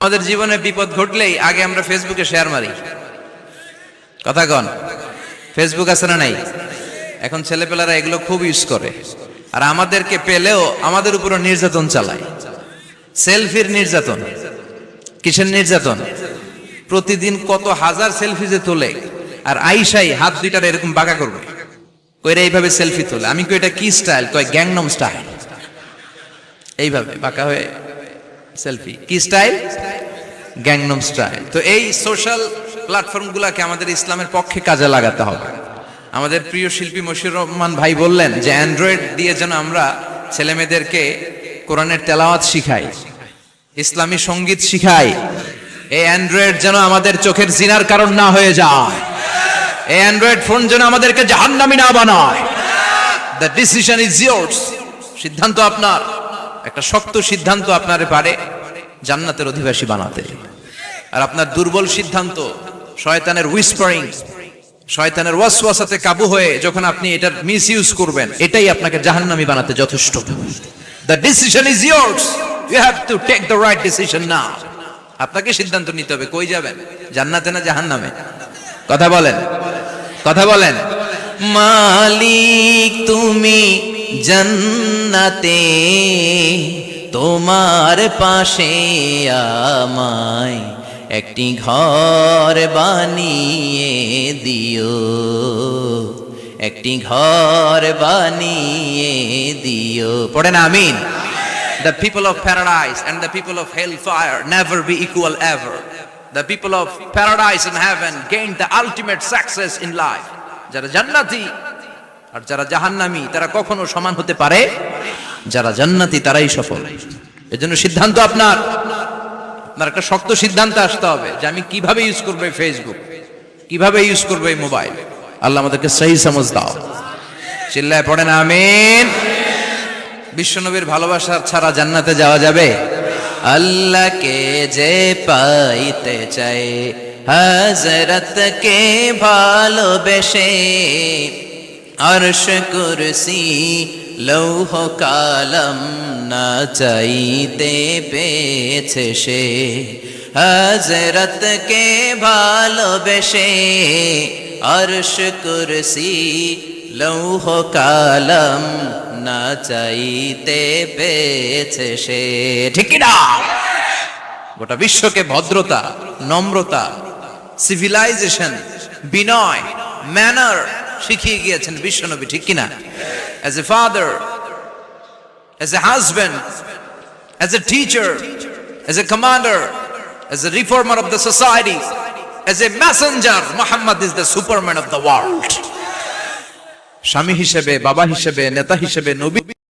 আমাদের জীবনে বিপদ ঘটলেই আগে আমরা ফেসবুকে শেয়ার মারি। কথা কন, ফেসবুক আছে না নাই? এখন ছেলেপেলারা এগুলো খুব ইউজ করে, আর আমাদেরকে পেলেও আমাদের উপর নির্যাতন চালায়। সেলফির নির্যাতন। কিসের নির্যাতন? প্রতিদিন কত হাজার সেলফি যে তোলে, আর আইসাই হাত দুইটার এরকম বাঁকা করবে, কইরা এইভাবে সেলফি তোলে। আমি কই এটা কি স্টাইল? কয় গ্যাংনম স্টাইল। এইভাবে বাঁকা হয়ে সেলফি। কি স্টাইল? Gangnam style. তো এই সোশ্যাল প্ল্যাটফর্মগুলোকে আমাদের ইসলামের পক্ষে কাজে লাগাতে হবে। আমাদের প্রিয় শিল্পী মশিউর রহমান ভাই বললেন যে অ্যান্ড্রয়েড দিয়ে যেন আমরা ছেলে মেয়েদেরকে কোরআনের তেলাওয়াত শিখাই, ইসলামী সঙ্গীত শিখাই। এই অ্যান্ড্রয়েড যেন আমাদের চোখের জিনার কারণ না হয়ে যায়। এই অ্যান্ড্রয়েড ফোন যেন আমাদেরকে জাহান্নামী না বানায়। The decision is years. সিদ্ধান্ত আপনার। একটা শক্ত সিদ্ধান্ত আপনারে পারে জান্নাতের অধিবাসী বানাতে, আর আপনার দুর্বল সিদ্ধান্ত শয়তানের হুইসপারিং, শয়তানের ওয়াসওয়াসাতে কাবু হয়ে যখন আপনি এটার মিসইউজ করবেন, এটাই আপনাকে জাহান্নামী বানাতে যথেষ্ট। The decision is yours. You have to take the right decision now. আপনাকে সিদ্ধান্ত নিতে হবে, কই যাবেন, জান্নাতে না জাহান্নামে? কথা বলেন, কথা বলেন। মালিক তুমি জান্নাতে, তোমার পাশে আমায় একটি ঘর বানিয়ে দিও, একটি ঘর বানিয়ে দিও। পড়েন আমিন। The people of paradise and the people of hellfire never be equal ever. The people of paradise and heaven gain the ultimate success in life. যারা জান্নাতি আর যারা জাহান্নামী তারা কখনো সমান হতে পারে? যারা জান্নাতি তারাই সফল। এজন্য সিদ্ধান্ত আপনার। আপনার একটা শক্ত সিদ্ধান্ত আসতে হবে যে আমি কিভাবে ইউজ করব ফেসবুক, কিভাবে ইউজ করব এই মোবাইল। আল্লাহ আমাদেরকে সহি সমঝ দাও। চিল্লায় পড়েন আমিন। বিশ্বনবীর ভালোবাসা ছাড়া জান্নাতে যাওয়া যাবে? আল্লাহকে যে পাইতে চায় হযরতকে ভালোবেসে, আরশ কুরসি লৌহ কালাম না চাইতে পেয়েছে সে। হযরতকে ভালোবেসে আরশ কুরসি লৌহ কালাম না চাইতে পেয়েছে সে। ঠিক না? গোটা বিশ্বকে ভদ্রতা, নম্রতা, সিভিলাইজেশন, বিনয়, ম্যানার শিখিয়ে গিয়েছেন বিশ্বনবী। ঠিক কিনা? As a father, as a husband, as a teacher, as a commander, as a reformer of the society, as a messenger, Muhammad is the superman of the world. স্বামী হিসেবে, বাবা হিসেবে, নেতা হিসেবে, নবী